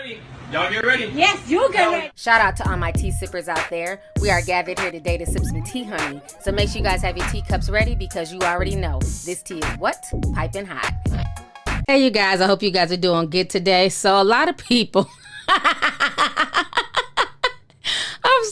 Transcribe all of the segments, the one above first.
ready. Y'all get ready. Yes, you get ready. Shout out to all my tea sippers out there. We are gathered here today to sip some tea, honey. So make sure you guys have your teacups ready because you already know this tea is what? Piping hot. Hey, you guys. I hope you guys are doing good today. So a lot of people...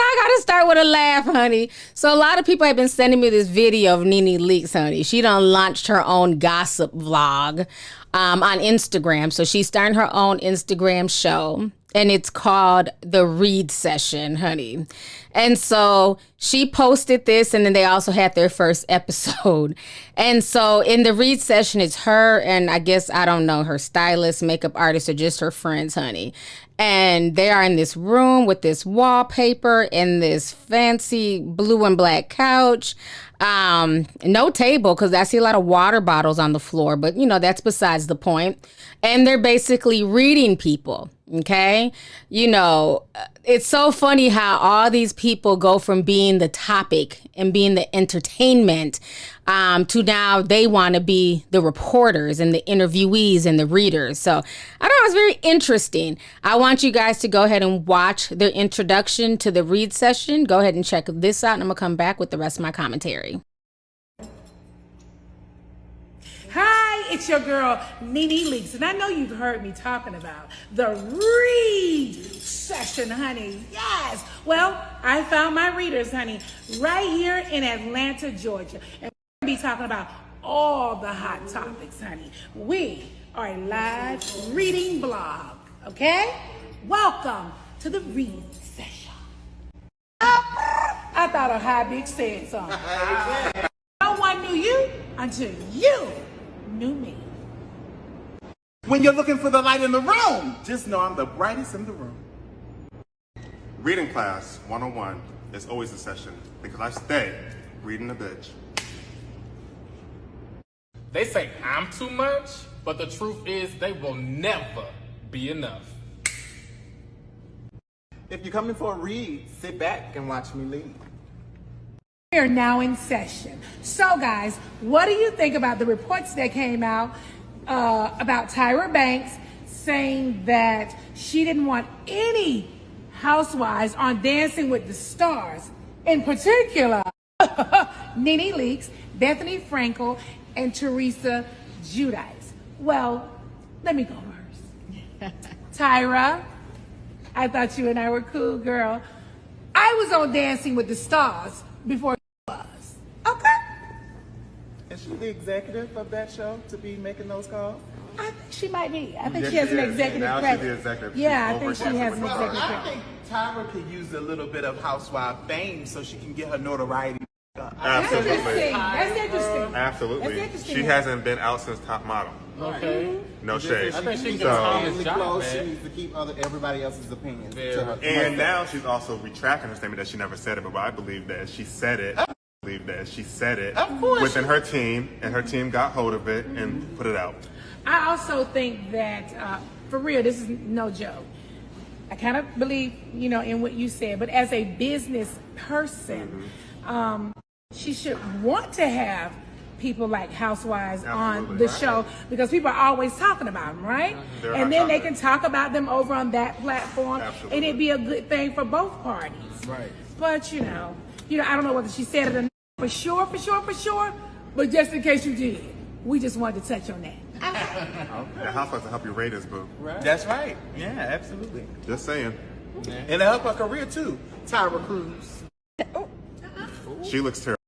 I gotta start with a laugh, honey. So a lot of people have been sending me this video of NeNe Leakes, honey. She done launched her own gossip vlog on Instagram. So she's starting her own Instagram show, and it's called The Read Session, honey. And so she posted this, and then they also had their first episode. And so in The Read Session, it's her and I guess, I don't know, her stylist, makeup artist, or just her friends, honey. And they are in this room with this wallpaper and this fancy blue and black couch. No table, because I see a lot of water bottles on the floor, but you know, that's besides the point. And they're basically reading people. Okay. You know, it's so funny how all these people go from being the topic and being the entertainment to now they want to be the reporters and the interviewees and the readers. So I don't know, it's very interesting. I want you guys to go ahead and watch their introduction to the read session. Go ahead and check this out, and I'm gonna come back with the rest of my commentary. Hi, it's your girl, NeNe Leakes, and I know you've heard me talking about the read session, honey. Yes. Well, I found my readers, honey, right here in Atlanta, Georgia. And we're going to be talking about all the hot topics, honey. We are a live reading blog, okay? Welcome to the read session. I thought a high bitch said something. No one knew you until you knew me. When you're looking for the light in the room, just know I'm the brightest in the room. Reading class 101 is always a session because I stay reading a bitch. They say I'm too much, but the truth is they will never be enough. If you're coming for a read, sit back and watch me lead. We are now in session. So guys, what do you think about the reports that came out about Tyra Banks saying that she didn't want any housewives on Dancing with the Stars, in particular NeNe Leakes, Bethany Frankel, and Teresa Giudice? Well, let me go first. Tyra, I thought you and I were cool, girl. I was on Dancing with the Stars before you was. Okay? Is she the executive of that show to be making those calls? I think she might be. I think Yes, she has she an is. executive Now she's credit. the executive. Yeah, She's I think over she has an Dancing with the Well, executive I credit. think Tyra could use a little bit of housewife fame so she can get her notoriety up. That's interesting. Absolutely. That's interesting. Absolutely. That's interesting. She hasn't been out since Top Model. Okay. No shade. I think she can So, Thomas Really job, close. She man. needs to keep everybody else's opinions Yeah. to her. and now she's also retracting her statement that she never said it, but I believe that she said it. Of course. Within her team, and her team got hold of it and put it out. I also think that, for real, this is no joke. I kind of believe, you know, in what you said, but as a business person, she should want to have people like housewives on Absolutely. the show because people are always talking about them, right? They're And hot then they topic. can talk about them over on that platform, Absolutely. and it'd be a good thing for both parties. Right. But you know, I don't know whether she said it or not for sure. But just in case you did, we just wanted to touch on that. And housewives to help your ratings, boo. That's right. Yeah, absolutely. Just saying. And to help her career too. Tyra Cruz. She looks terrible.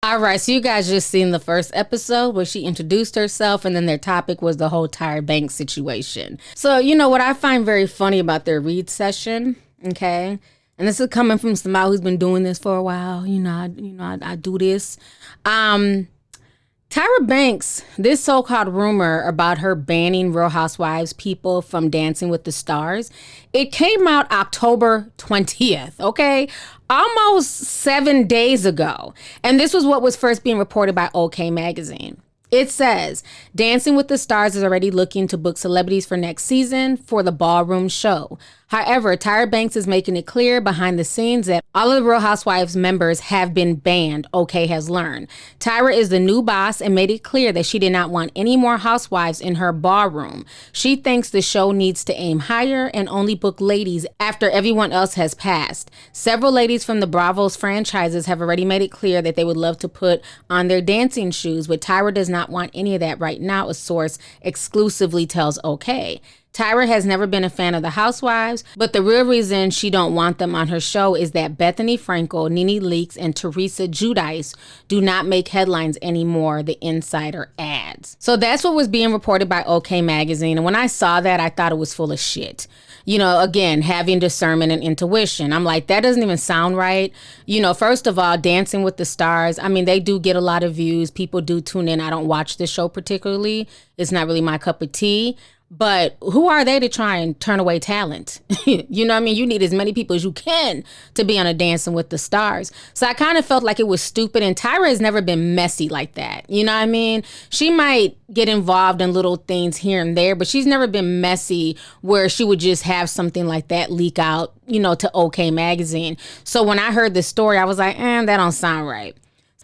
All right, so you guys just seen the first episode where she introduced herself, and then their topic was the whole Tyra Banks situation. So, you know, what I find very funny about their read session, okay, and this is coming from somebody who's been doing this for a while. I do this. Tyra Banks, this so-called rumor about her banning Real Housewives people from Dancing with the Stars, it came out October 20th, okay? Almost 7 days ago. And this was what was first being reported by OK Magazine. It says, Dancing with the Stars is already looking to book celebrities for next season for the ballroom show. However, Tyra Banks is making it clear behind the scenes that all of the Real Housewives members have been banned, OK has learned. Tyra is the new boss and made it clear that she did not want any more housewives in her ballroom. She thinks the show needs to aim higher and only book ladies after everyone else has passed. Several ladies from the Bravo's franchises have already made it clear that they would love to put on their dancing shoes, but Tyra does not want any of that right now, a source exclusively tells OK. Tyra has never been a fan of the Housewives, but the real reason she don't want them on her show is that Bethany Frankel, NeNe Leakes, and Teresa Giudice do not make headlines anymore, the insider adds. So that's what was being reported by OK Magazine, and when I saw that, I thought it was full of shit. You know, again, having discernment and intuition. I'm like, that doesn't even sound right. You know, first of all, Dancing with the Stars, I mean, they do get a lot of views. People do tune in. I don't watch this show particularly. It's not really my cup of tea. But who are they to try and turn away talent? You know what I mean? You need as many people as you can to be on a Dancing with the Stars. So I kind of felt like it was stupid. And Tyra has never been messy like that. You know what I mean? She might get involved in little things here and there, but she's never been messy where she would just have something like that leak out, you know, to OK Magazine. So when I heard the story, I was like, that don't sound right.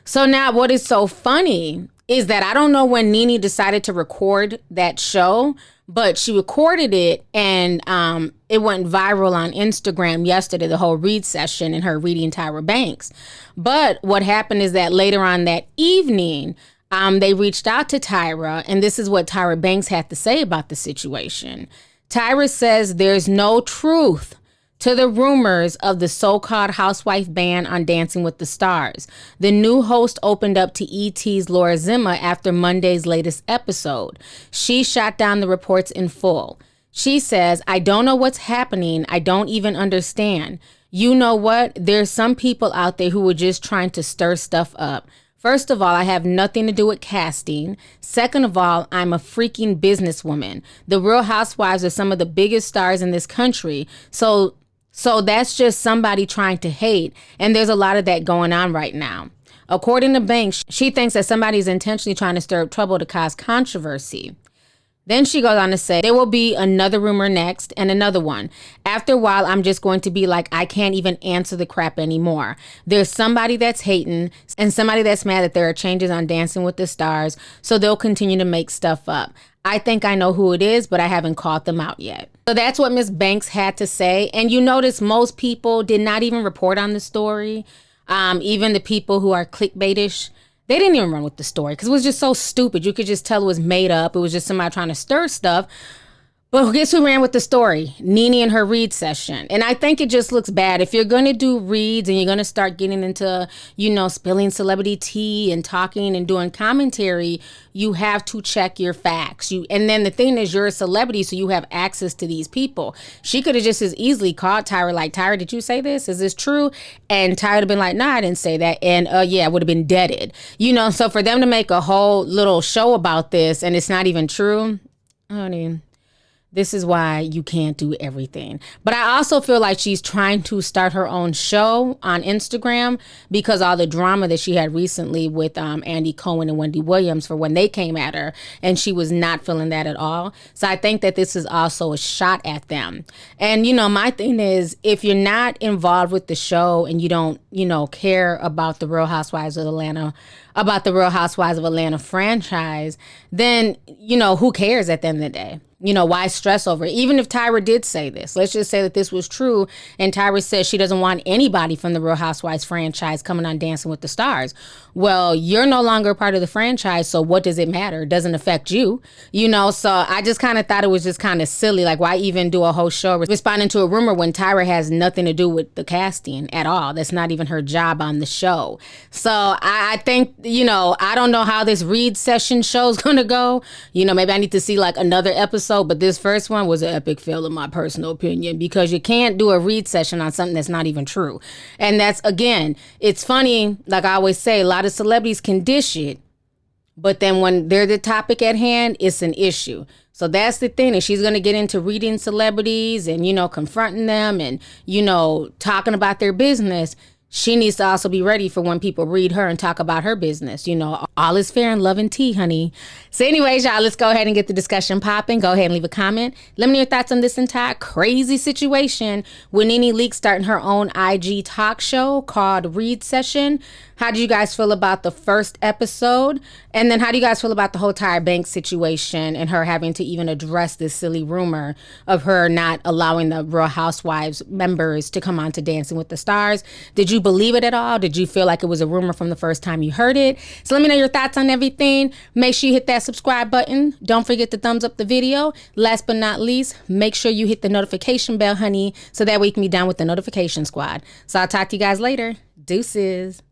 So now what is so funny is that I don't know when NeNe decided to record that show, but she recorded it and it went viral on Instagram yesterday, the whole read session and her reading Tyra Banks. But what happened is that later on that evening, they reached out to Tyra, and this is what Tyra Banks had to say about the situation. Tyra says there's no truth to the rumors of the so-called housewife ban on Dancing with the Stars. The new host opened up to ET's Laura Zima after Monday's latest episode. She shot down the reports in full. She says, I don't know what's happening. I don't even understand. You know what? There's some people out there who were just trying to stir stuff up. First of all, I have nothing to do with casting. Second of all, I'm a freaking businesswoman. The Real Housewives are some of the biggest stars in this country. So that's just somebody trying to hate. And there's a lot of that going on right now. According to Banks, she thinks that somebody's intentionally trying to stir up trouble to cause controversy. Then she goes on to say, there will be another rumor next and another one. After a while, I'm just going to be like, I can't even answer the crap anymore. There's somebody that's hating and somebody that's mad that there are changes on Dancing with the Stars. So they'll continue to make stuff up. I think I know who it is, but I haven't caught them out yet. So that's what Miss Banks had to say. And you notice most people did not even report on the story. Even the people who are clickbaitish, they didn't even run with the story because it was just so stupid. You could just tell it was made up. It was just somebody trying to stir stuff. But guess who ran with the story? NeNe and her read session. And I think it just looks bad. If you're going to do reads and you're going to start getting into, you know, spilling celebrity tea and talking and doing commentary, you have to check your facts. And then the thing is, you're a celebrity, so you have access to these people. She could have just as easily called Tyra, like, Tyra, did you say this? Is this true? And Tyra would have been like, no, I didn't say that. And yeah, it would have been deaded. You know, so for them to make a whole little show about this and it's not even true, honey, this is why you can't do everything. But I also feel like she's trying to start her own show on Instagram because all the drama that she had recently with Andy Cohen and Wendy Williams for when they came at her, and she was not feeling that at all. So I think that this is also a shot at them. And, you know, my thing is, if you're not involved with the show and you don't, you know, care about the Real Housewives of Atlanta, about the Real Housewives of Atlanta franchise, then, you know, who cares at the end of the day? You know, why stress over it? Even if Tyra did say this, let's just say that this was true, and Tyra says she doesn't want anybody from the Real Housewives franchise coming on Dancing with the Stars. Well, you're no longer a part of the franchise, so what does it matter? It doesn't affect you, you know? So I just kind of thought it was just kind of silly. Like, why even do a whole show responding to a rumor when Tyra has nothing to do with the casting at all? That's not even her job on the show. So I think, you know, I don't know how this read session show's gonna go. You know, maybe I need to see like another episode. But this first one was an epic fail in my personal opinion, because you can't do a read session on something that's not even true. And that's, again, it's funny, like I always say, a lot of celebrities can dish it, but then when they're the topic at hand, it's an issue. So that's the thing, and she's going to get into reading celebrities and, you know, confronting them and, you know, talking about their business. she needs to also be ready for when people read her and talk about her business. You know, all is fair in love and tea, honey. So anyways, y'all, let's go ahead and get the discussion popping. Go ahead and leave a comment. Let me know your thoughts on this entire crazy situation with NeNe Leakes starting her own IG talk show called Read Session. How do you guys feel about the first episode? And then how do you guys feel about the whole Tyra Banks situation and her having to even address this silly rumor of her not allowing the Real Housewives members to come on to Dancing with the Stars? Did you believe it at all? Did you feel like it was a rumor from the first time you heard it? So let me know your thoughts on everything. Make sure you hit that subscribe button. Don't forget to thumbs up the video. Last but not least, make sure you hit the notification bell, honey, so that way you can be down with the notification squad. So I'll talk to you guys later. Deuces.